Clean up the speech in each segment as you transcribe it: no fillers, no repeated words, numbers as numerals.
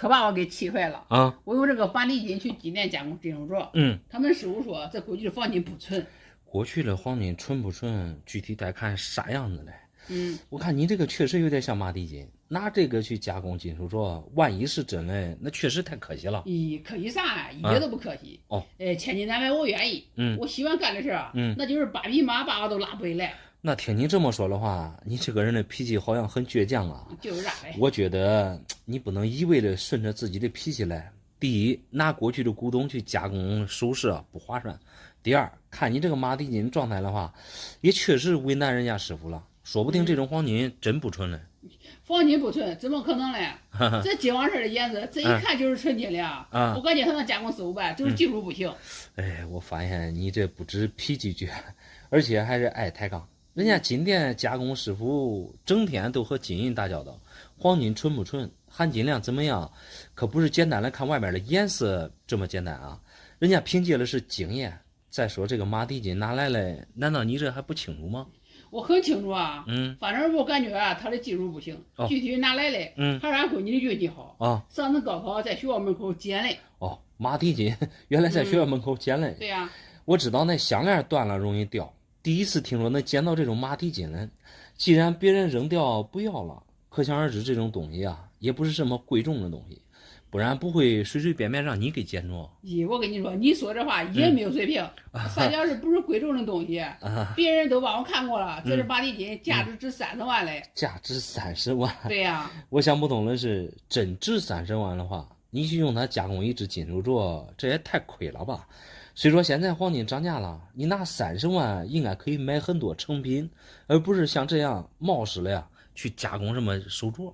可把我给气坏了啊！我用这个马蹄金去纪念加工金属镯，他们师傅说这过去的黄金不纯。过去的黄金纯不纯，具体得看啥样子嘞。我看你这个确实有点像马蹄金，拿这个去加工金属镯，万一是真的，那确实太可惜了。可惜啥？一点都不可惜。千金难买我愿意。我喜欢干的事啊，那就是8匹马把我都拉不回来。那听你这么说的话，你这个人的脾气好像很倔强啊。就是啥呗？我觉得你不能一味的顺着自己的脾气来。第一，拿过去的古董去加工首饰不划算。第二，看你这个马蹄金状态的话，也确实为难人家师傅了。说不定这种黄金真不纯嘞。黄金不纯，怎么可能嘞？这金黄色的颜色，这一看就是纯金的啊！我感觉他那加工师傅吧，就是技术不行。我发现你这不止脾气倔，而且还是爱抬杠。人家金店加工师傅整天都和金银打交道，黄金纯不纯，含金量怎么样，可不是简单的看外面的颜色这么简单啊！人家凭借的是经验。再说这个马蹄金拿来了，难道你这还不清楚吗？我很清楚啊，反正我感觉啊，他的技术不行，具体拿来的，还是俺闺女的运气好啊。上次高考在学校门口捡的。马蹄金原来在学校门口捡的。对呀，我知道那项链断了容易掉，第一次听说能捡到这种马蹄金了。既然别人扔掉不要了，可想而知这种东西啊，也不是什么贵重的东西。不然不会随随便便让你给捡着。我跟你说，你说这话也没有水平。啥叫是不是贵重的东西？别人都帮我看过了，这是马蹄金，价值30万嘞。价值30万？对呀。我想不通的是，真值30万的话，你去用它加工一只金属镯，这也太亏了吧？虽说现在黄金涨价了，你拿30万应该可以买很多成品，而不是像这样冒失了呀，去加工什么手镯。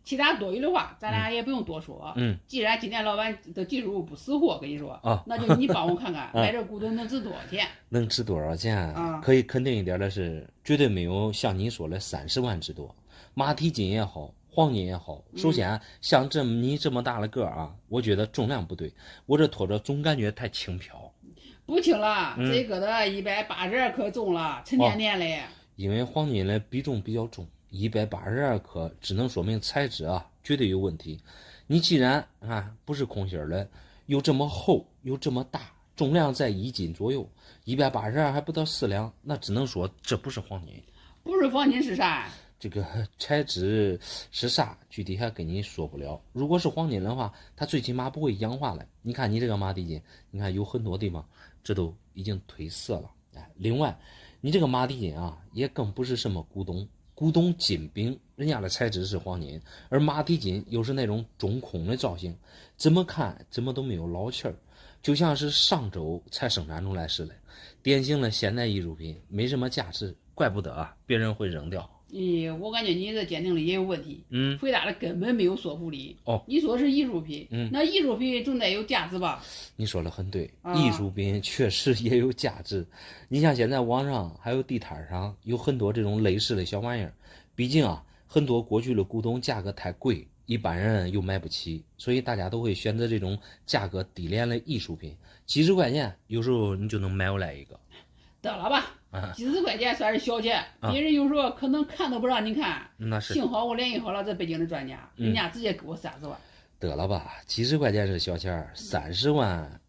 其他多余的话，咱俩也不用多说。既然今天老板的技术不识货，跟你说那就你帮我看看，买这古董能值多少钱？能值多少钱？可以肯定一点的是，绝对没有像你说的30万之多。马蹄金也好，黄金也好，首先像你这么大的个啊，我觉得重量不对，我这拖着总感觉太轻飘。不轻了，这个的182克重了，沉甸甸嘞。因为黄金的比重比较重。182克只能说明材质绝对有问题。你既然不是空心的，又这么厚又这么大，重量在1斤左右，182还不到4两，那只能说这不是黄金。不是黄金是啥？这个材质是啥，具体还跟你说不了。如果是黄金的话，它最起码不会氧化了。你看你这个马蹄金，你看有很多地方这都已经褪色了。另外你这个马蹄金也更不是什么古董。古董金饼，人家的材质是黄金，而马蹄金又是那种中空的造型，怎么看怎么都没有老气儿，就像是上周才生产出来似的，典型的现代艺术品，没什么价值，怪不得别人会扔掉。我感觉你这鉴定的也有问题，回答的根本没有说服力。你说是艺术品，那艺术品总得有价值吧？你说的很对，艺术品确实也有价值。你像现在网上还有地摊上有很多这种类似的小玩意儿，毕竟很多过去的古董价格太贵，一般人又买不起，所以大家都会选择这种价格低廉的艺术品，几十块钱有时候你就能买回来一个。得了吧，几十块钱算是小钱，别人有时候可能看都不让你看。那是。幸好我联系好了这北京的专家，人家直接给我30万。得了吧，几十块钱是小钱，30万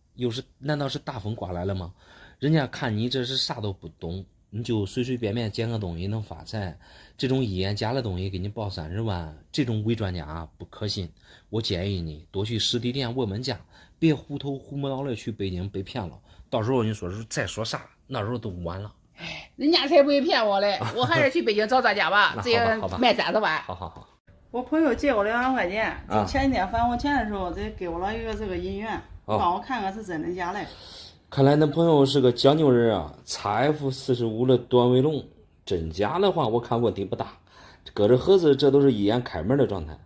难道是大风刮来了吗？人家看你这是啥都不懂，你就随随便便捡个东西能发财，这种一眼假的东西给你报30万，这种伪专家不可信。我建议你多去实体店问问价，别糊头糊脑的去北京被骗了，到时候你说是再说啥，那时候都晚了。人家才不会骗我嘞，我还是去北京找专家吧，这也卖30万。好。我朋友借我2万块钱，前几天返我钱的时候，这给我了一个这个银元，帮我看看是真的假的。看来那朋友是个讲究人XF45的短尾龙，真假的话我看问题不大。搁这盒子这都是一眼开门的状态，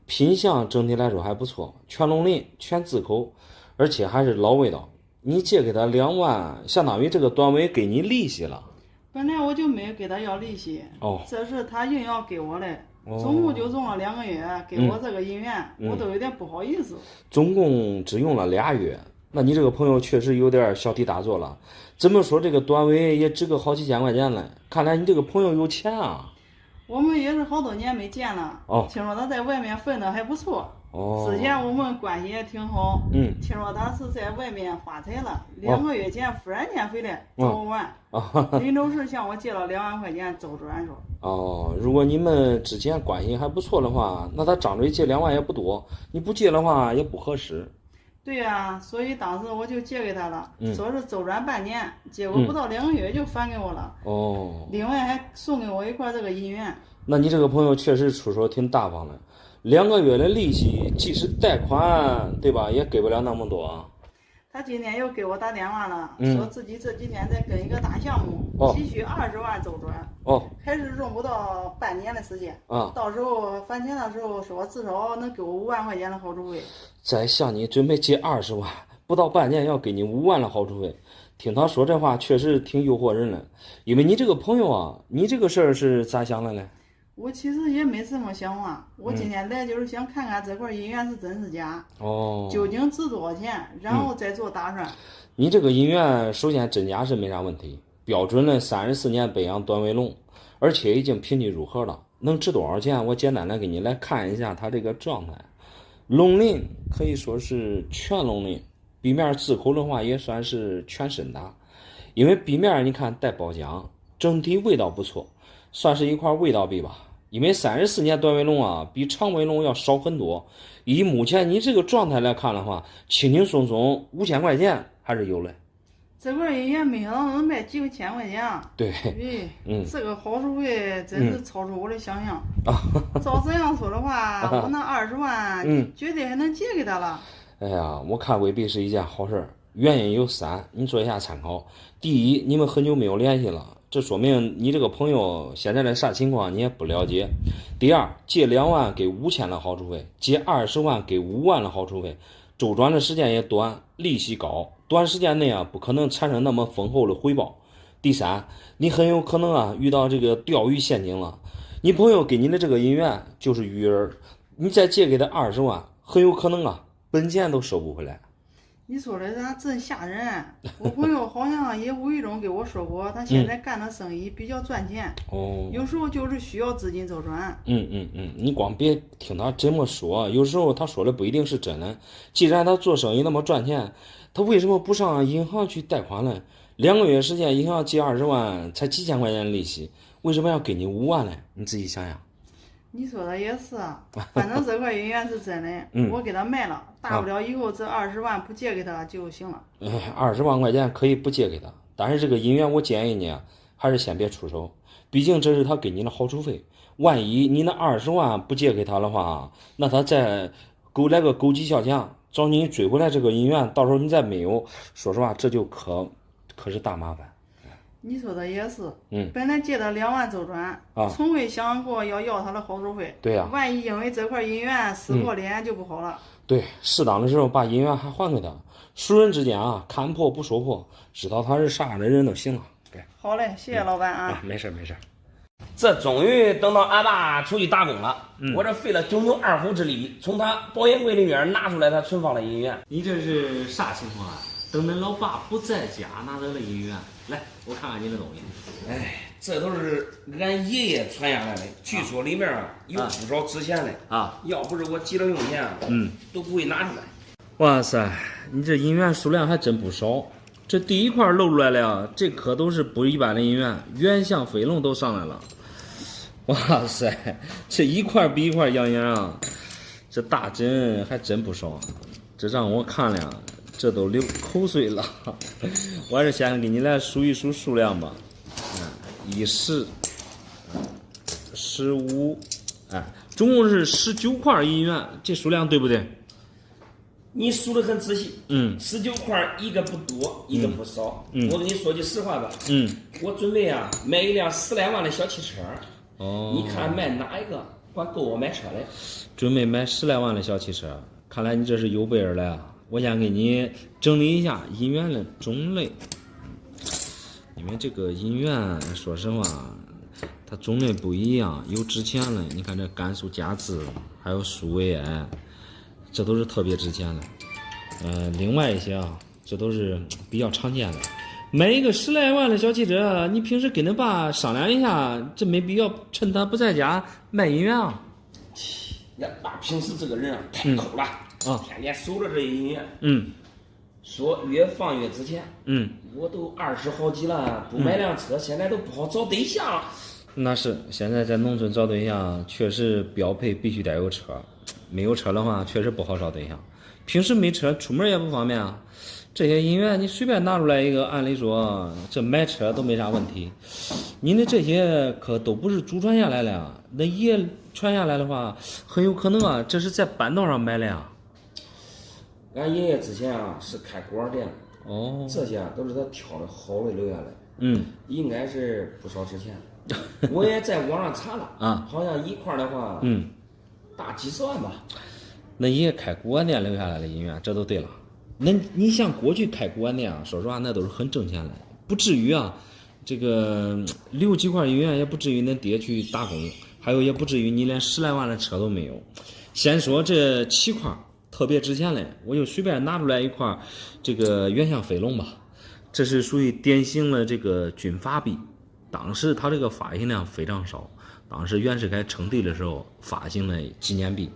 品相整体来说还不错，全龙鳞全字口，而且还是老味道。你借给他2万，相当于这个短尾给你利息了。本来我就没有给他要利息，这是他硬要给我的，总共就用了2个月，给我这个银元，我都有点不好意思。总共只用了2月，那你这个朋友确实有点小题大做了。怎么说这个短尾也值个好几千块钱了，看来你这个朋友有钱啊。我们也是好多年没见了，听说他在外面混的还不错。之前我们关系也挺好。听说他是在外面发财了，2个月前忽然间回来找我玩，临走时向我借了2万块钱周转说。如果你们之前关系还不错的话，那他张嘴借2万也不多，你不借的话也不合适。对呀，所以当时我就借给他了，说是周转半年，结果不到2个月就返给我了。另外还送给我一块这个银元。那你这个朋友确实出手挺大方的，2个月的利息，即使贷款，对吧，也给不了那么多啊。他今天又给我打电话了，说自己这几天在跟一个大项目，急需20万周转，还是用不到半年的时间。到时候返钱的时候说至少能给我5万块钱的好处费。再向你准备借20万，不到半年要给你5万的好处费。听他说这话确实挺诱惑人的，因为你这个朋友啊，你这个事儿是咋想的呢？我其实也没什么想法，我今天来就是想看看这块银元是真是假，究竟值多少钱，然后再做打算。你这个银元首先真假是没啥问题，标准的34年北洋短尾龙，而且已经平地入盒了。能值多少钱？我简单的给你来看一下它这个状态。龙鳞可以说是全龙鳞，壁面字口的话也算是全深大，因为壁面你看带包浆，整体味道不错，算是一块味道币吧。因为34年短尾龙啊，比长尾龙要少很多。以目前你这个状态来看的话，轻轻松松5000块钱还是有的。这块银元没想到能卖几个千块钱。对，这个好处费真是超出我的想象。照这样说的话，我那20万，绝对还能借给他了。哎呀，我看未必是一件好事，原因有3，你做一下参考。第一，你们很久没有联系了，这说明你这个朋友现在的啥情况你也不了解。第二，借2万给5000的好处费，借20万给5万的好处费，周转的时间也短，利息高，短时间内啊不可能产生那么丰厚的回报。第三，你很有可能啊遇到这个钓鱼陷阱了。你朋友给你的这个银元就是鱼饵，你再借给他20万，很有可能啊本钱都收不回来。你说的啥真吓人！我朋友好像也无意中给我说过，他现在干的生意比较赚钱，有时候就是需要资金周转。你光别听他这么说，有时候他说的不一定是真的。既然他做生意那么赚钱，他为什么不上银行去贷款呢？2个月时间，银行借20万，才几千块钱的利息，为什么要给你5万呢？你自己想想。你说的也是啊，反正这块银元是真的，我给他卖了，大不了以后这20万不借给他就行了。20万块钱可以不借给他，但是这个银元我建议你啊，还是先别出手，毕竟这是他给你的好处费。万一你那20万不借给他的话，那他再来个狗急跳墙，找你追回来这个银元，到时候你再没有，说实话这就可是大麻烦。你说的也是，本来借的2万周转，从未想过要他的好处费。对呀，万一因为这块银元撕破脸就不好了。对，适当的时候把银元还还给他。熟人之间啊，看破不说破，知道他是啥样的人都行了。对，好嘞，谢谢老板啊。没事。这终于等到俺爸出去打工了，我这费了九牛二虎之力，从他保险柜里面拿出来他存放的银元。你这是啥情况啊？等恁老爸不在家拿得了银元，来，我看看你的东西。这都是俺爷爷传下来的，据说里面有不少值钱的啊。要不是我急着用钱，都不会拿出来。哇塞，你这银元数量还真不少。这第一块露出来了，这可都是不一般的银元，原相飞龙都上来了。哇塞，这一块比一块养眼啊！这大针还真不少，这让我看了。这都流口水了，我还是先给你来数一数数量吧。10、15，总共是19块银元，这数量对不对？你数得很仔细。19块，一个不多，一个不少。我跟你说句实话吧。我准备啊买一辆10来万的小汽车。你看买哪一个管够我买车的？准备买10来万的小汽车，看来你这是有备而来啊。我先给你整理一下银元的种类，因为这个银元说实话它种类不一样，有值钱的，你看这甘肃佳字还有苏维埃，这都是特别值钱的。另外一些啊，这都是比较常见的。买一个10来万的小汽车，你平时跟他爸商量一下，这没必要趁他不在家卖银元啊。呀，爸平时这个人啊太抠了，天天守着这音乐，说越放越值钱，我都20好几了，不买辆车，现在都不好找对象了。那是，现在在农村找对象，确实标配必须得有车，没有车的话，确实不好找对象。平时没车，出门也不方便啊。这些音乐你随便拿出来一个，按理说这买车都没啥问题。您的这些可都不是祖传下来的呀，那爷传下来的话，很有可能啊，这是在半道上买的呀。俺爷爷之前啊是开锅店的，这些啊都是他挑的好的留下来，应该是不少值钱。我也在网上查了，好像一块的话，大几十万吧。那爷爷开锅店留下来的音乐，这都对了。那你像过去开锅店啊，说实话那都是很挣钱的，不至于啊，这个留几块音乐也不至于恁爹去打工，还有也不至于你连10来万的车都没有。先说这7块特别值钱的，我就随便拿出来一块这个原相飞龙吧，这是属于典型的这个军阀币，当时它这个发行量非常少，当时袁世凯称帝的时候发行的纪念币。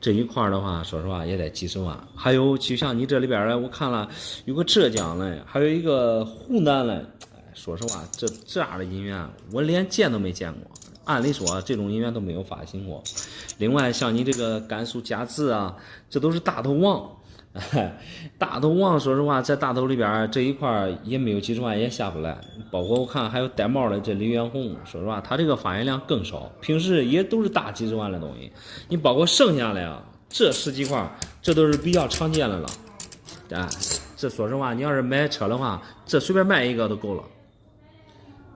这一块的话，说实话也得几十万。还有就像你这里边的，我看了有个浙江的，还有一个湖南的。说实话，这样的音乐我连见都没见过。按理说这种音乐都没有发行过。另外像你这个甘肃嘉志啊，这都是大头王。大头王说实话，在大头里边这一块也没有几十万也下不来。包括我看还有戴帽的这李元洪，说实话他这个发行量更少，平时也都是大几十万的东西。你包括剩下的呀，这10几块这都是比较常见的了。这说实话你要是买车的话，这随便卖一个都够了。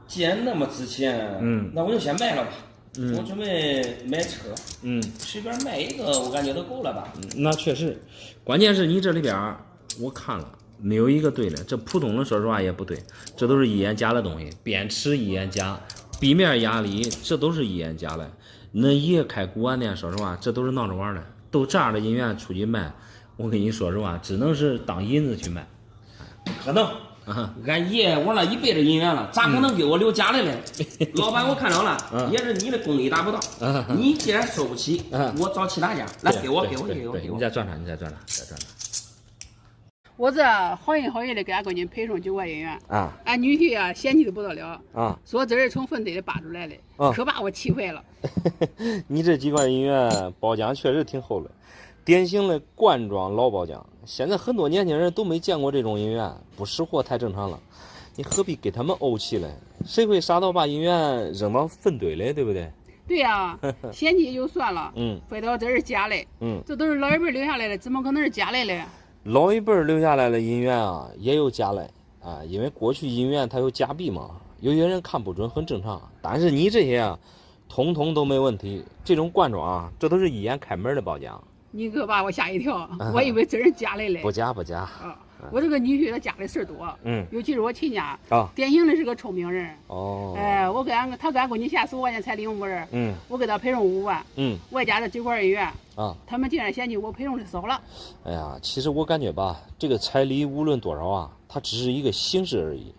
既然那么值钱，那我就先卖了吧。我准备买车，随便卖一个，我感觉都够了吧。那确实，关键是你这里边我看了没有一个对的，这普通的说实话也不对，这都是一眼加的东西，边齿一眼加，壁面压力这都是一眼加的。那爷开古玩店，说实话这都是闹着玩的，都这样的音乐出去卖，我跟你说实话，只能是当银子去卖，不可能。俺爷玩了一辈子音乐了，咋可能给我留家来嘞？老板，我看着了，也是你的功力达不到。你既然收不起，我找其他家来给我。你再转转。我这好心好意的给俺闺女配送9块银元啊，俺女婿啊嫌弃的不得了啊，说这是从坟堆里扒出来的，可把我气坏了。你这几块银元包浆确实挺厚的。典型的罐装老包浆，现在很多年轻人都没见过这种银元，不识货太正常了。你何必给他们怄气嘞？谁会傻到把银元扔到粪堆里，对不对？对呀，嫌弃也就算了，非得这是假的，这都是老一辈留下来的，怎么可能是假来的？老一辈留下来的银元啊，也有假来啊，因为过去银元它有假币嘛，有些人看不准很正常。但是你这些啊，通通都没问题，这种罐装啊，这都是一眼开门的包浆。你可把我吓一跳，我以为真是家来的。不假我这个女婿他家里事儿多，尤其是我亲家，典型的是个聪明人。我给他给俺闺女下10块钱彩礼用不是？我给他配送5万，外加这9块银元，他们竟然嫌弃我配送的少了。哎呀，其实我感觉吧，这个彩礼无论多少啊，它只是一个形式而已。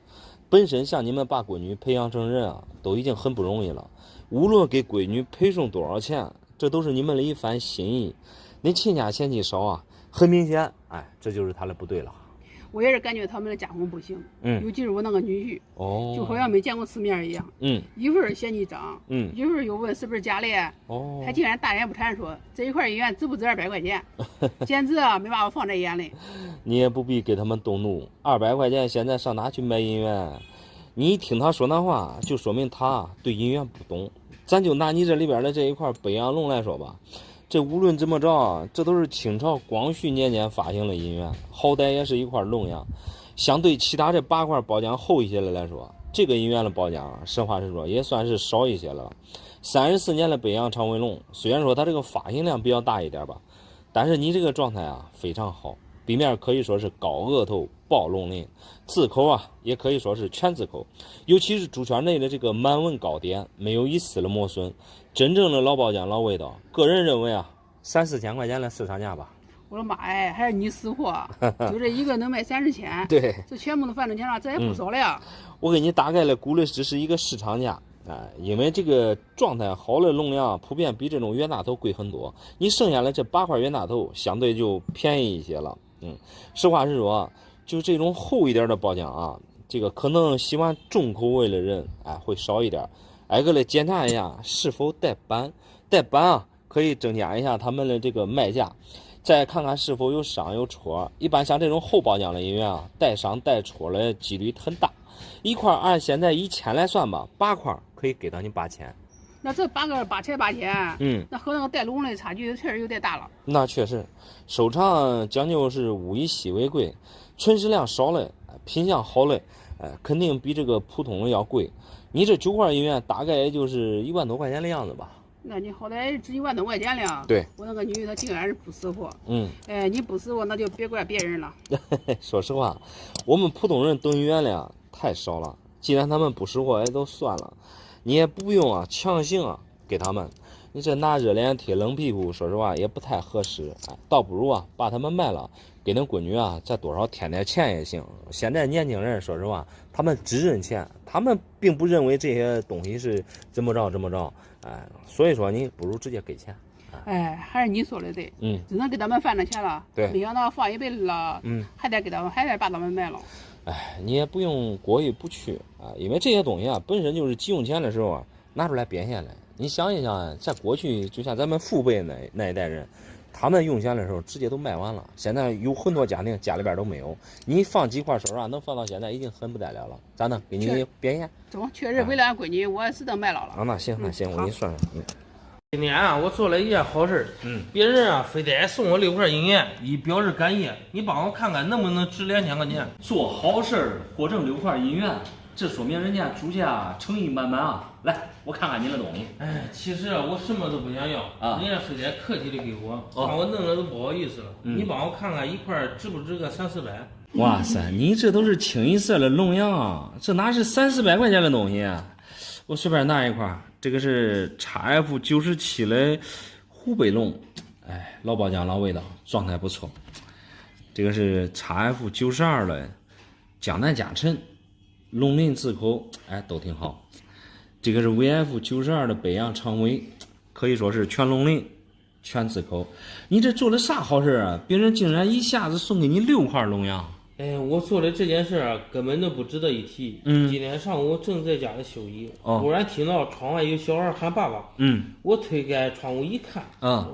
本身像你们把闺女培养成人啊，都已经很不容易了。无论给闺女配送多少钱，这都是你们的一番心意。你亲家嫌弃少啊，很明显，这就是他的不对了。我也是感觉他们的家风不行，尤其是我那个女婿，就好像没见过世面一样，一会儿嫌弃脏，一会儿又问是不是假的，还竟然大言不惭说这一块银元值不值200块钱，简直没把我放在眼里。你也不必给他们动怒，200块钱现在上哪去买银元？你一听他说那话，就说明他对银元不懂。咱就拿你这里边的这一块北洋龙来说吧。这无论怎么着，这都是清朝光绪年间发行的银元，好歹也是一块龙样。相对其他这8块包浆厚一些的来说，这个银元的包浆，实话实说也算是少一些了。34年的北洋长尾龙，虽然说它这个发行量比较大一点吧，但是你这个状态啊非常好，壁面可以说是高额头暴龙鳞，字口啊也可以说是全字口，尤其是主圈内的这个满纹高点，没有一丝的磨损。真正的老包浆老味道，个人认为啊，3、4千块钱的市场价吧。我的妈呀，还是你识货，就这一个能卖30千，对，这全部都翻挣钱了，这也不少了呀。我给你大概的估的只是一个市场价，因为这个状态好的龙梁普遍比这种冤大头贵很多，你剩下的这8块冤大头相对就便宜一些了。实话实说，就这种厚一点的包浆啊，这个可能喜欢重口味的人会少一点。挨个来检查一下是否带斑，带斑啊可以增加一下他们的这个卖价。再看看是否有伤有戳，一般像这种厚包浆的银元啊，带伤带戳的几率很大。一块按现在1000来算吧，8块可以给到你8000。那这8个8000，那和那个带龙的差距确实有点大了。那确实，收场讲究是物以稀为贵，存世量少的，品相好的，肯定比这个普通的要贵。你这9块银元大概也就是1万多块钱的样子吧。那你好歹值1万多块钱了。对，我那个女婿他竟然是不识货。你不识货那就别怪别人了。说实话，我们普通人等银元的太少了，既然他们不识货也都算了，你也不用强行给他们。你这拿热脸贴冷屁股，说实话也不太合适。倒不如把他们卖了，给那闺女再多少添点钱也行。现在年轻人说实话，他们只认钱，他们并不认为这些东西是怎么着。所以说你不如直接给钱。还是你说的对。只能给他们饭了钱了。对，没想到放一辈子了，还得给他们，还得把他们卖了。你也不用过意不去因为这些东西本身就是急用钱的时候拿出来变现来。你想一想，在过去就像咱们父辈那一代人，他们用钱的时候直接都卖完了。现在有很多家庭家里边都没有，你放几块手上能放到现在已经很不得了了。咋能给你变现？确实为了俺闺女，我是得卖了。那行，我给你算算。今年我做了一件好事别人非得送我6块银元以表示感谢，你帮我看看能不能值2000块钱。做好事获挣6块银元，这说明人家主家诚意满满来，我看看你的东西。其实我什么都不想要人家非得客气的给我，把我弄得都不好意思了。你帮我看看一块值不值个300-400？哇塞，你这都是清一色的龙阳这哪是300-400块钱的东西我随便拿一块，这个是 XF97的湖北龙，老包浆老味道，状态不错。这个是 XF92的江南嘉诚，龙鳞字口都挺好。这个是 VF92的北洋长尾，可以说是全龙鳞全字口。你这做的啥好事别人竟然一下子送给你6块龙阳。我做的这件事根本都不值得一提。今天上午正在家里休息，忽然听到窗外有小孩喊爸爸。我推开窗户一看，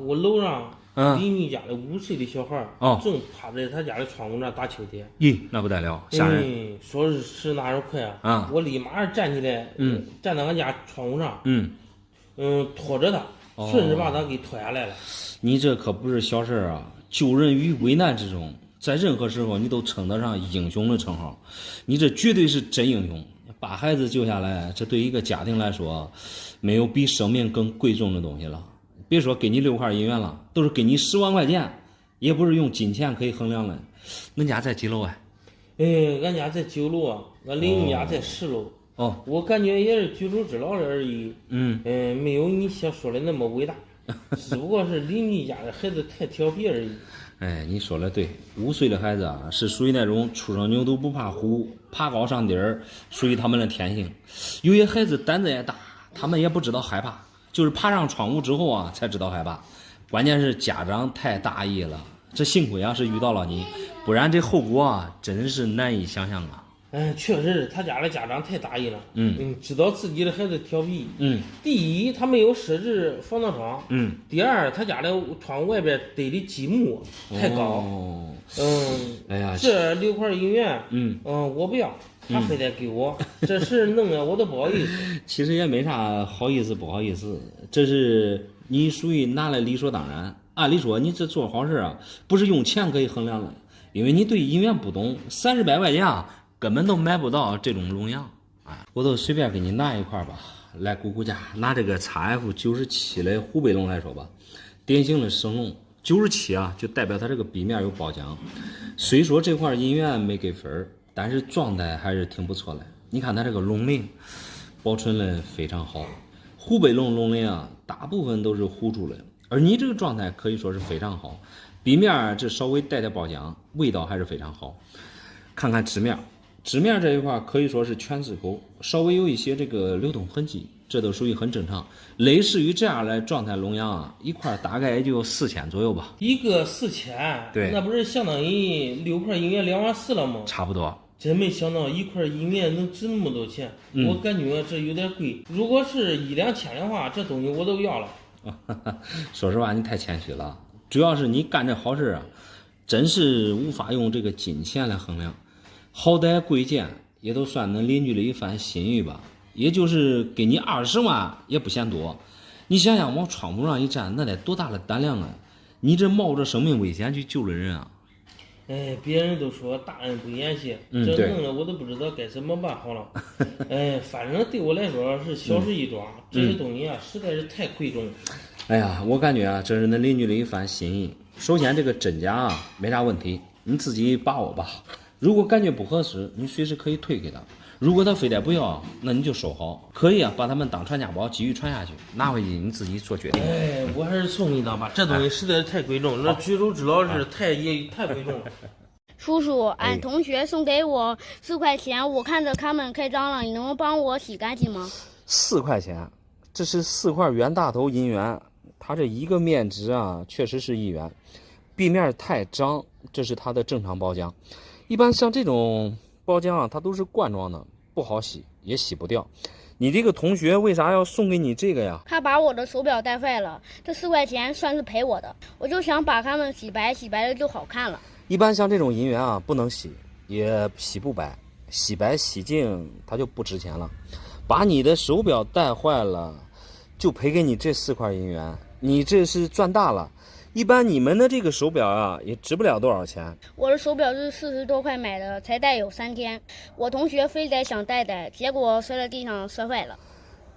我楼上邻居家的5岁的小孩正趴在他家的窗户那打秋千。咦，那不得了，吓人！说是哪有快我立马站起来，站到俺家窗户上，拖着他，顺势把他给拖下来了。你这可不是小事救人于危难之中。在任何时候你都称得上英雄的称号，你这绝对是真英雄。把孩子救下来，这对一个家庭来说没有比生命更贵重的东西了。别说给你6块银元了，都是给你10万块钱，也不是用金钱可以衡量的。恁家在几楼俺家在9楼俺邻居家在10楼我感觉也是举手之劳而已。没有你想说的那么伟大，只不过是邻居家的孩子太调皮而已。你说的对，5岁的孩子是属于那种初生牛犊不怕虎，爬高上底儿，属于他们的天性。有些孩子胆子也大，他们也不知道害怕，就是爬上窗户之后才知道害怕。关键是家长太大意了，这幸亏是遇到了你，不然这后果真是难以想象确实是他家的家长太大意了。知道自己的孩子调皮。第一，他没有设置防盗窗。第二，他家的窗户外边堆的积木太高。这6块银元，我不要，他非得给我，这事弄得我都不好意思。其实也没啥好意思不好意思，这是你属于拿来理所当然。按理说你这做好事不是用钱可以衡量的，因为你对银元不懂，300块钱根本都买不到这种龙阳。我都随便给你拿一块吧，来估估价。拿这个 XF97的湖北龙来说吧，典型的生龙，97就代表它这个壁面有包浆。虽说这块银元没给分，但是状态还是挺不错的。你看它这个龙鳞保存的非常好，湖北龙龙鳞大部分都是糊住的，而你这个状态可以说是非常好，壁面这稍微带点包浆，味道还是非常好。看看纸面纸面这一块可以说是全纸钩，稍微有一些这个流动痕迹，这都属于很正常。类似于这样的状态龙羊啊，一块大概也就4000左右吧。一个4000，对，那不是相当于6块银元24000了吗？差不多。真没想到一块银元能值那么多钱，我感觉这有点贵。如果是1-2千的话，这东西我都要了。说实话，你太谦虚了。主要是你干这好事啊，真是无法用这个金钱来衡量。好歹贵贱也都算恁邻居的一番心意吧，也就是给你20万也不嫌多。你想想往窗户上一站，那得多大的胆量啊！你这冒着生命危险去救了人啊！哎，别人都说大人不言谢，这弄得我都不知道该怎么办好了。哎，反正对我来说是小事一桩，这些东西啊实在是太贵重。哎呀，我感觉啊，这是恁邻居的一番心意。首先这个真假啊没啥问题，你自己把握吧。如果感觉不合适，你随时可以退给他。如果他非得不要，那你就收好，可以啊，把他们当传家宝继续传下去，拿回去你自己做决定。哎，我还是送你一张吧，这东西实在是太贵重，那举手之劳是太贵重了。叔叔，俺同学送给我4块钱，我看着他们开张了，你能帮我洗干净吗？4块钱，这是4块袁大头银元，它这一个面值啊，确实是1元，壁面太脏，这是它的正常包浆。一般像这种包浆啊，它都是罐装的，不好洗，也洗不掉。你这个同学为啥要送给你这个呀？他把我的手表带坏了，这4块钱算是赔我的，我就想把它们洗白，洗白了就好看了。一般像这种银元啊，不能洗，也洗不白，洗白洗净它就不值钱了。把你的手表带坏了，就赔给你这4块银元，你这是赚大了。一般你们的这个手表啊，也值不了多少钱。我的手表是40多块买的，才戴有3天。我同学非得想戴，结果摔在地上摔坏了。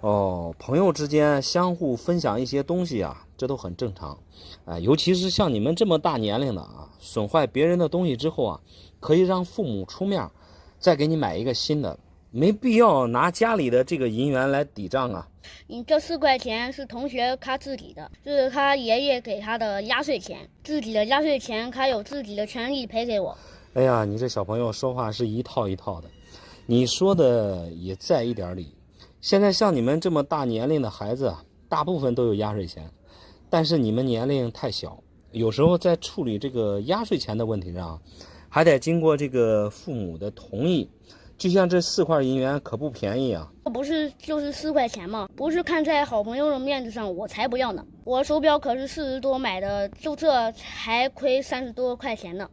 哦，朋友之间相互分享一些东西啊，这都很正常。尤其是像你们这么大年龄的啊，损坏别人的东西之后啊，可以让父母出面，再给你买一个新的，没必要拿家里的这个银元来抵账啊。你这4块钱是同学他自己的，是他爷爷给他的压岁钱，自己的压岁钱他有自己的权利赔给我。哎呀，你这小朋友说话是一套一套的，你说的也在一点理。现在像你们这么大年龄的孩子啊，大部分都有压岁钱，但是你们年龄太小，有时候在处理这个压岁钱的问题上，还得经过这个父母的同意。就像这4块银元可不便宜啊！不是就是4块钱吗？不是看在好朋友的面子上，我才不要呢。我手表可是40多买的，就这还亏30多块钱呢。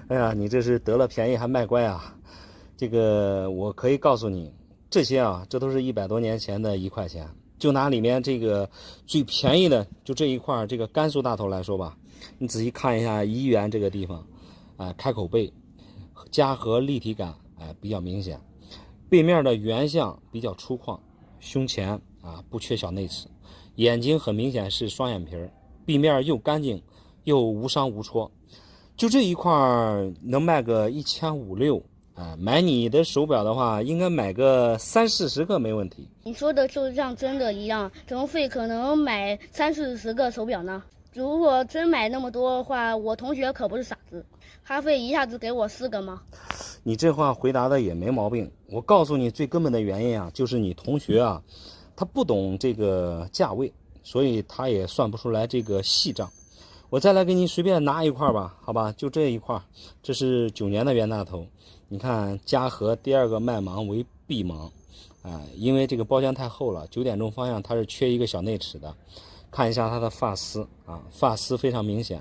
哎呀，你这是得了便宜还卖乖啊！这个我可以告诉你，这些啊，这都是100多年前的1块钱。就拿里面这个最便宜的，就这一块这个甘肃大头来说吧，你仔细看一下1元这个地方，开口背。夹合立体感比较明显，背面的圆相比较粗犷，胸前啊不缺小内齿，眼睛很明显是双眼皮，壁面又干净又无伤无戳，就这一块能卖个1500-1600，买你的手表的话，应该买个30-40个没问题。你说的就像真的一样，怎么会可能买30-40个手表呢？如果真买那么多的话，我同学可不是傻子，他会一下子给我4个吗？你这话回答的也没毛病。我告诉你最根本的原因啊，就是你同学啊，他不懂这个价位，所以他也算不出来这个细账。我再来给你随便拿一块吧，好吧，就这一块，这是9年的袁大头。你看嘉禾第2个麦芒为 B 芒，因为这个包浆太厚了，9点钟方向它是缺一个小内齿的。看一下它的发丝啊，发丝非常明显，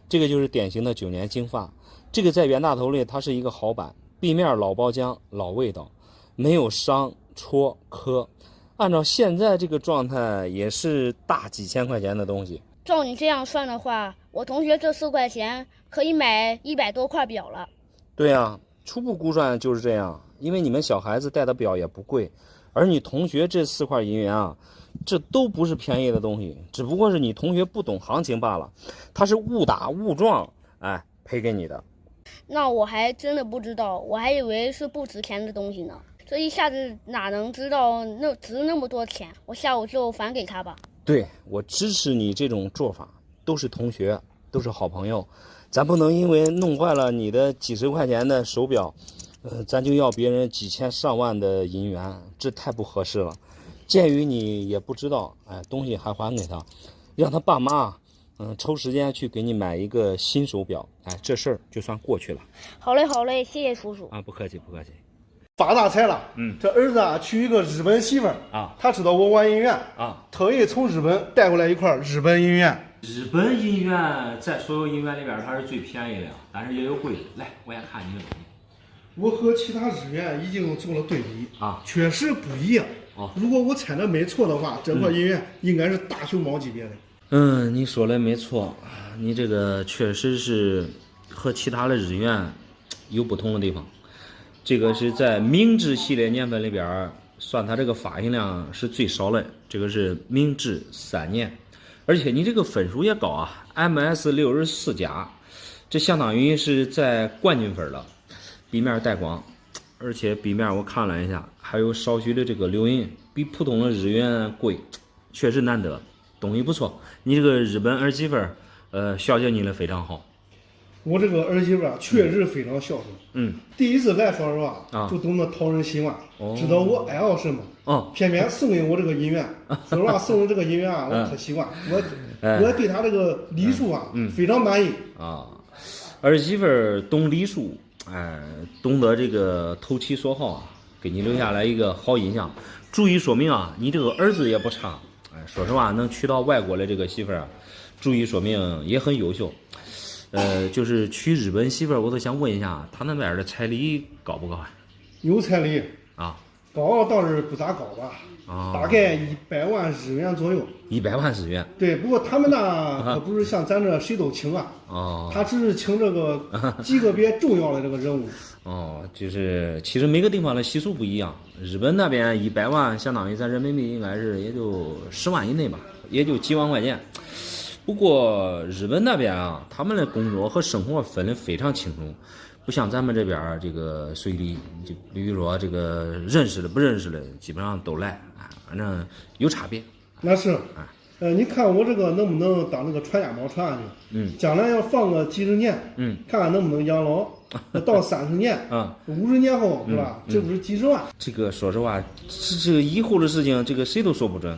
这个就是典型的9年精发。这个在袁大头里它是一个好版，壁面老包浆老味道，没有伤戳磕，按照现在这个状态也是大几千块钱的东西。照你这样算的话，我同学这4块钱可以买100多块表了。对啊，初步估算就是这样，因为你们小孩子戴的表也不贵，而你同学这4块银元啊，这都不是便宜的东西，只不过是你同学不懂行情罢了，他是误打误撞赔给你的。那我还真的不知道，我还以为是不值钱的东西呢，这一下子哪能知道那值那么多钱，我下午就返给他吧。对，我支持你这种做法，都是同学，都是好朋友，咱不能因为弄坏了你的几十块钱的手表，咱就要别人几千上万的银元，这太不合适了。鉴于你也不知道，东西还还给他，让他爸妈，抽时间去给你买一个新手表，这事儿就算过去了。好嘞，好嘞，谢谢叔叔。不客气，不客气。发大财了，这儿子娶一个日本媳妇儿他知道我玩音乐特意从日本带过来一块日本音乐。日本音乐在所有音乐里边它是最便宜的，但是也有贵的。来，我也看你的东西。我和其他日元已经做了对比确实不一样。如果我猜的没错的话，这块音乐应该是大熊猫级别的。你说的没错，你这个确实是和其他的日元有不同的地方。这个是在明治系列年份里边算它这个发行量是最少的，这个是明治3年，而且你这个分数也高MS64加，这相当于是在冠军分了。壁面带光，而且壁面我看了一下，还有少许的这个留印，比普通的日元贵，确实难得，东西不错。你这个日本儿媳妇孝敬你的非常好。我这个儿媳妇确实非常孝顺。第一次来说实话就懂得讨人喜欢，知道我爱好什么，偏偏送给我这个音乐。说实话，送的这个音乐我可喜欢，我对他这个礼数非常满意。儿媳妇懂礼数。懂得这个投其所好给你留下来一个好印象。注意说明你这个儿子也不差。说实话，能娶到外国的这个媳妇儿，注意说明也很优秀。就是娶日本媳妇儿，我都想问一下，他那边的彩礼高不高有彩礼高倒是不咋高吧，大概100万日元左右。100万日元。对，不过他们那可不是像咱这谁都请他只是请这个几个别重要的这个人物。就是其实每个地方的习俗不一样。日本那边100万相当于咱人民币应该是也就10万以内吧，也就几万块钱。不过日本那边他们的工作和生活分得非常清楚。不像咱们这边这个随礼，就比如说这个认识的不认识的基本上都来，反正有差别。那是，你看我这个能不能当这个传家宝传下去？将来要放个几十年，看看能不能养老。到30年，50年后是吧？这不是几十万？这个说实话，这个以后的事情，这个谁都说不准。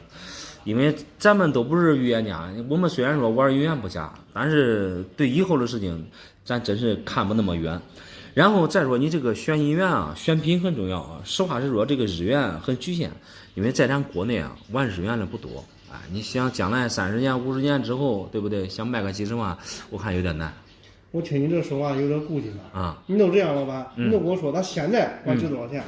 因为咱们都不是预言家，我们虽然说玩预言不瞎，但是对以后的事情，咱真是看不那么远。然后再说你这个选音源选品很重要实话实说，这个日元很局限，因为在咱国内玩日元的不多。你想将来30年、50年之后，对不对？想卖个几十万，我看有点难。我听你这说话有点顾忌了你都这样老板，你都跟我说他现在管值多少钱？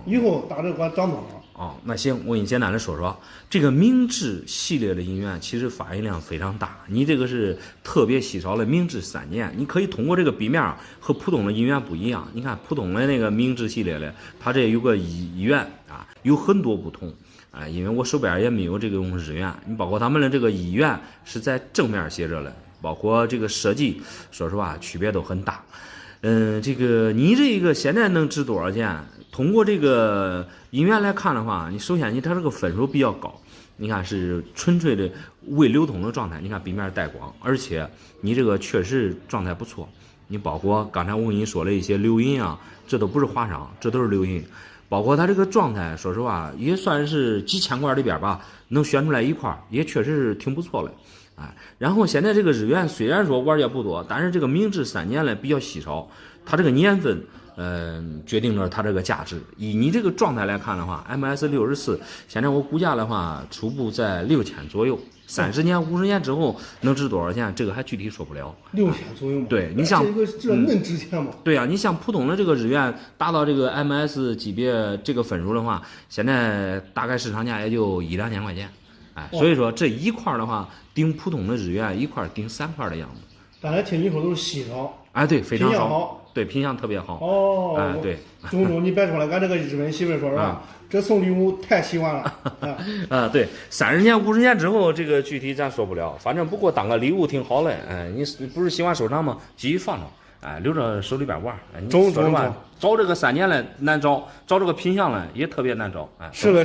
以后大致管涨多少？那行，我给你简单的说说，这个明治系列的音源其实发行量非常大，你这个是特别稀少的明治3年，你可以通过这个笔面和普通的音源不一样。你看普通的那个明治系列的，它这有个一元有很多不同因为我手边也没有这种日元，你包括他们的这个一元是在正面写着的，包括这个设计，说实话区别都很大。这个你这个现在能值多少钱？通过这个音源来看的话，你首先它这个分数比较高，你看是纯粹的未流通的状态，你看笔面带光，而且你这个确实状态不错。你包括刚才我跟你说的一些留音这都不是划伤，这都是留音。包括它这个状态，说实话也算是几千块里边吧，能选出来一块，也确实是挺不错的。然后现在这个日元虽然说玩也不多，但是这个明治3年比较稀少，它这个年份决定了它这个价值。以你这个状态来看的话 ，MS64 现在我估价的话，初步在6000左右。30年、50年之后能值多少钱？这个还具体说不了。6000左右吗？对，你像这能值钱吗？对你像普通的这个日元达到这个 MS 级别这个分数的话，现在大概市场价也就1-2千块钱。所以说这一块的话，顶普通的日元一块顶3块的样子。刚才听你说都是稀少。对，非常好。对，品相特别好。对。总你别说了，俺这个日本媳妇说是吧？这送礼物太喜欢了。对，30年、50年之后，这个具体咱说不了，反正不过当个礼物挺好的。你不是喜欢收藏吗？继续放着，留着手里边玩。中找这个3年来难找这个品相来也特别难找。是的。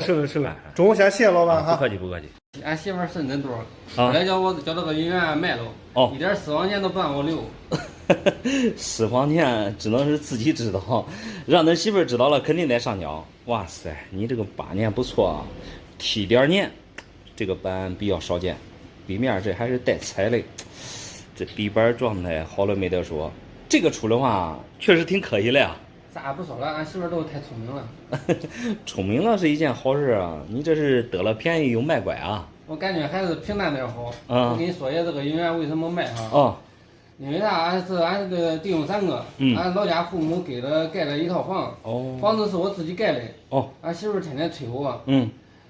中午先谢谢老板不客气。俺媳妇是恁多，来叫我叫这个银元卖了，一点私房钱都不让我留。私房钱只能是自己知道，让恁媳妇知道了肯定得上交。哇塞，你这个8年不错啊，提点年，这个板比较少见，壁面这还是带彩的，这底板状态好了没得说。这个出的话确实挺可惜的呀。啥不说了，俺媳妇都太聪明了。聪明了是一件好事啊，你这是得了便宜又卖乖啊。我感觉还是平淡点好。我跟你说一下这个银元为什么卖哈。因为啥？俺这个弟兄3个，俺老家父母盖了一套房，房子是我自己盖的。俺媳妇天天催我，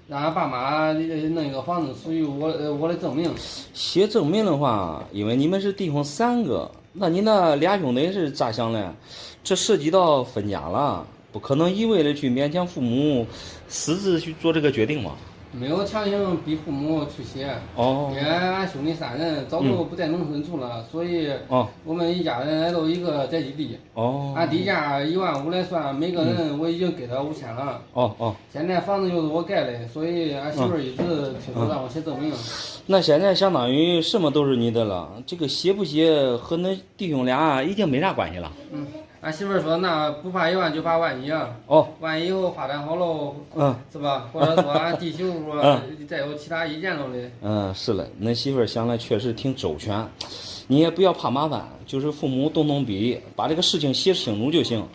让俺爸妈弄一个房子属于我的证明。写证明的话，因为你们是弟兄3个，那你那俩兄弟是咋想的？这涉及到分家了，不可能一味的去勉强父母私自去做这个决定嘛。没有强行逼父母去写，因为俺兄弟3人早就不在农村住了，所以我们一家人来到一个宅基地。按地价15000来算，每个人我已经给他5000了。现在房子又是我盖的，所以俺媳妇一直催着让我写证明。那现在相当于什么都是你的了，这个写不写和恁弟兄俩已经没啥关系了。俺媳妇说，那不怕1万就怕万一啊！万一以后发展好喽，是吧？或者说俺弟媳妇再有其他意见了的。是了，恁媳妇想来确实挺周全，你也不要怕麻烦，就是父母动动笔，把这个事情写清楚就行。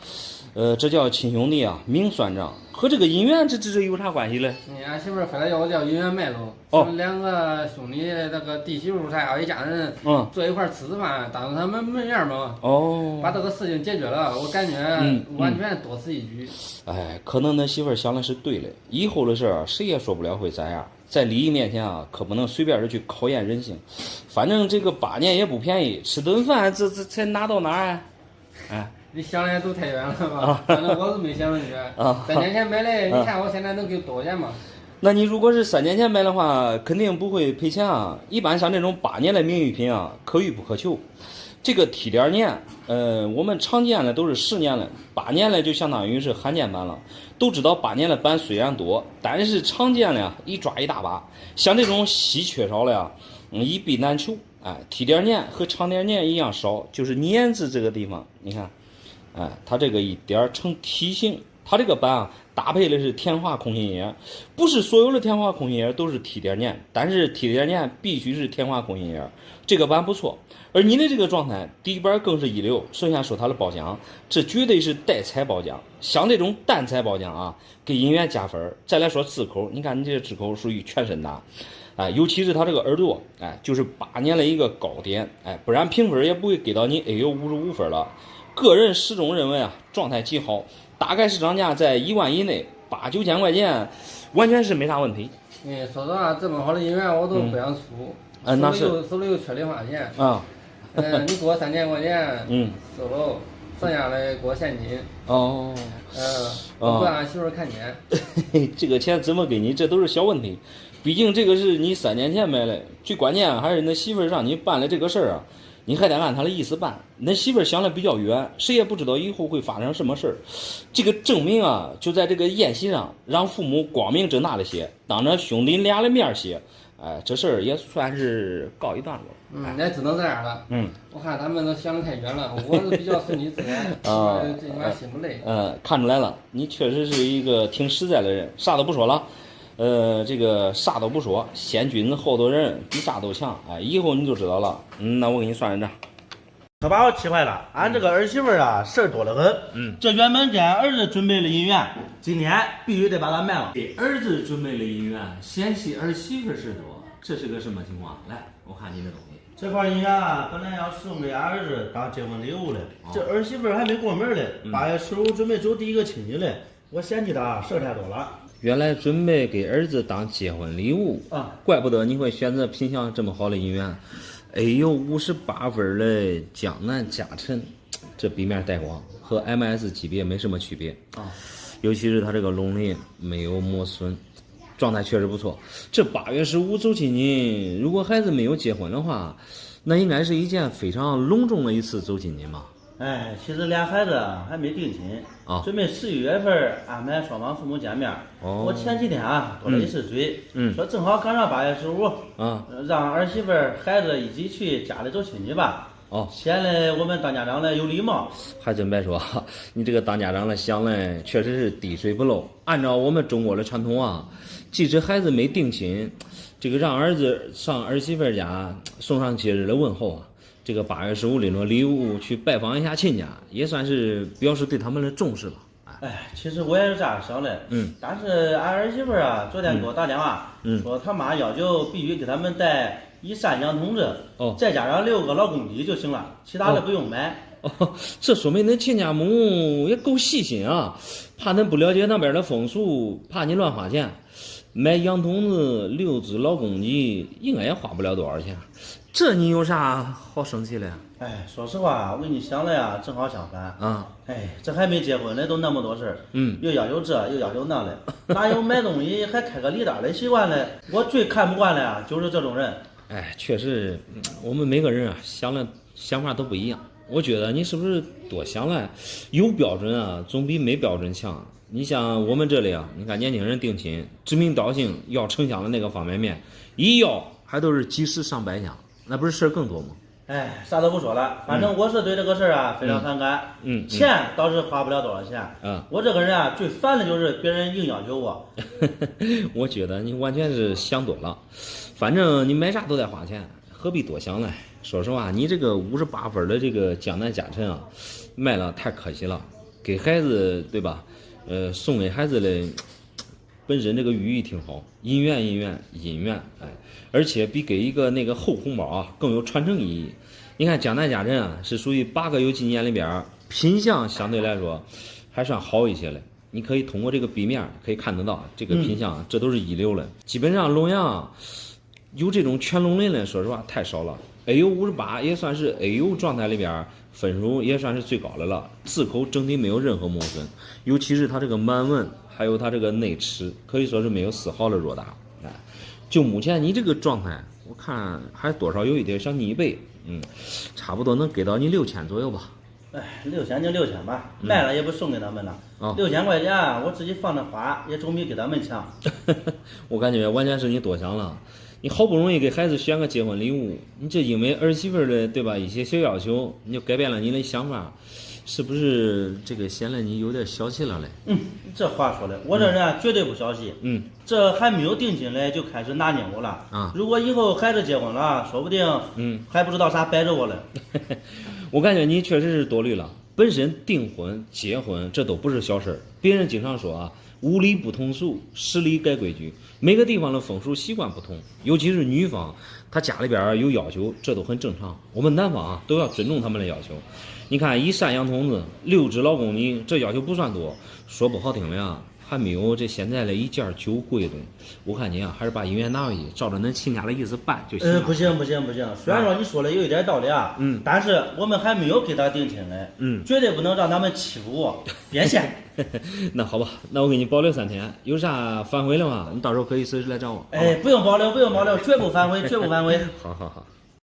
这叫亲兄弟啊，明算账，和这个姻缘这有啥关系嘞？俺媳妇非得要我叫姻缘卖喽。2个兄弟那个弟媳妇还有一家人，坐一块吃饭，当着他们门面嘛。把这个事情解决了，我感觉完全多此一举。可能恁媳妇想的是对的，以后的事儿谁也说不了会咋样。在利益面前啊，可不能随便的去考验人性。反正这个8年也不便宜，吃顿饭这才拿到哪儿啊？你想的都太远了吧？反正我是没想那么远。3年前买的，你看我现在能给多少钱吗？那你如果是3年前买的话，肯定不会赔钱啊。一般像这种8年的名誉品啊，可遇不可求。这个提点年，我们常见的都是10年了，8年了就相当于是罕见版了。都知道8年的版虽然多，但是常见的呀一抓一大把。像这种稀缺少的呀，一币难求。提点年和长点年一样少，就是年字这个地方，你看。它这个一点成梯形，它这个板啊搭配的是天华空心叶，不是所有的天华空心叶都是提点年，但是提点年必须是天华空心叶，这个板不错。而你的这个状态，底板更是一流。首先说它的包浆，这绝对是带彩包浆，像这种淡彩包浆啊，给银元加分。再来说字口，你看你这个字口属于全身大。尤其是它这个耳朵，就是8年的一个高点，不然评分也不会给到你 AU 55分了。个人始终认为啊，状态极好，大概市场价在1万以内，8、9千块钱，完全是没啥问题。说实话，这么好的银元我都不想出，手里有缺零花钱你给我3000块钱，收了，剩下的给我现金。我不让俺媳妇看见。这个钱怎么给你，这都是小问题。毕竟这个是你3年前买的，最关键还是那媳妇让你办了这个事儿啊。你还得按他的意思办，恁媳妇想的比较远，谁也不知道以后会发生什么事儿。这个证明啊，就在这个宴席上，让父母光明正大的写，当着兄弟俩的面写，这事儿也算是告一段落。那只能这样了。我看他们都想的太远了，我是比较顺其自然，最起码心不累。看出来了，你确实是一个挺实在的人，啥都不说了。这个啥都不说，先君子后头人，比啥都强。以后你就知道了。那我给你算算账。可把我气坏了，俺这个儿媳妇啊，事儿多得很。这原本给俺儿子准备了银元，今天必须得把它卖了。给儿子准备了银元，嫌弃儿媳妇事多，这是个什么情况？来，我看你的东西。这块银元啊，本来要送给俺儿子当结婚礼物的，这儿媳妇还没过门嘞，8月15准备走第一个亲戚嘞，我嫌弃他事儿太多了。原来准备给儿子当结婚礼物怪不得你会选择品相这么好的银元。58分的江南嘉诚，这壁面带光，和 MS 级别没什么区别尤其是它这个龙鳞没有磨损，状态确实不错。这8月15走亲戚，如果孩子没有结婚的话，那应该是一件非常隆重的一次走亲戚嘛。其实俩孩子还没定亲准备11月份安排双方父母见面。我前几天多了一次嘴，说正好赶上8月15让儿媳妇孩子一起去家里走亲戚吧。哦，显得我们当家长的有礼貌。还真别说，你这个当家长的想的确实是滴水不漏。按照我们中国的传统啊，即使孩子没定亲，这个让儿子上儿媳妇家送上节日的问候啊，这个8月15领着礼物去拜访一下亲家，也算是表示对他们的重视吧。哎，其实我也是这样想的，但是俺儿媳妇啊，昨天给我打电话，说他妈要求必须给他们带1扇洋筒子，再加上6个老公鸡就行了，其他的不用买。这说明恁亲家母也够细心啊，怕恁不了解那边的风俗，怕你乱花钱。买洋筒子6只老公鸡，应该也花不了多少钱。这你有啥好生气的呀？哎，说实话，我跟你想的呀，正好相反啊。哎，这还没结婚的都那么多事儿，又要求这又要求那的，哪有买东西还开个礼单的习惯呢？我最看不惯的呀，就是这种人。哎，确实，我们每个人啊想法都不一样。我觉得你是不是多想了？有标准啊，总比没标准强。你像我们这里啊，你看年轻人定亲，指名道姓要城乡的那个方便面，一要还都是几十上百箱，那不是事儿更多吗？哎，啥都不说了，反正我是对这个事儿啊非常反感。钱倒是花不了多少钱。我这个人啊最烦的就是别人硬要求我。我觉得你完全是想多了，反正你买啥都得花钱，何必多想呢？说实话，你这个58分的这个江南嘉诚啊，卖了太可惜了，给孩子对吧？送给孩子的本身这个寓意挺好，姻缘，哎，而且比给一个那个厚红包啊更有传承意义。你看江南嘉诚啊，是属于8个有纪念里边品相相对来说还算好一些的。你可以通过这个壁面可以看得到，这个品相这都是一流的。基本上龙阳有这种全龙鳞的，说实话太少了。AU58也算是 AU 状态里边分数也算是最高的了，字口整体没有任何磨损，尤其是它这个满纹还有它这个内齿，可以说是没有丝毫的弱打。哎，就目前你这个状态，我看还多少有一点小逆背，差不多能给到你6000左右吧。哎，6000就6000吧，卖了也不送给他们了。6000块钱我自己放着花，也总比给他们强。我感觉完全是你多想了。你好不容易给孩子选个结婚礼物，你这因为儿媳妇的对吧一些小要求，你就改变了你的想法，是不是这个显得你有点小气了嘞？这话说的，我这人啊绝对不小气。这还没有定亲嘞就开始拿捏我了啊！如果以后孩子结婚了，说不定还不知道啥摆着我嘞。我感觉你确实是多虑了。本身订婚、结婚这都不是小事儿，别人经常说啊。无理不通俗，10里改规矩。每个地方的风俗习惯不同，尤其是女方，她家里边有要求，这都很正常。我们男方啊，都要尊重他们的要求。你看，1扇洋筒子，6只老公鸡，这要求不算多，说不好听的呀，还没有这现在的1件酒贵的。我看你啊，还是把姻缘拿回去，照着恁亲家的意思办就行了。不行。虽然说你说的有一点道理啊，但是我们还没有给他定亲嘞，绝对不能让他们欺负我，变现。那好吧，那我给你保留3天，有啥反悔的话，你到时候可以随时来找我。哎，不用保留，绝不反悔。好。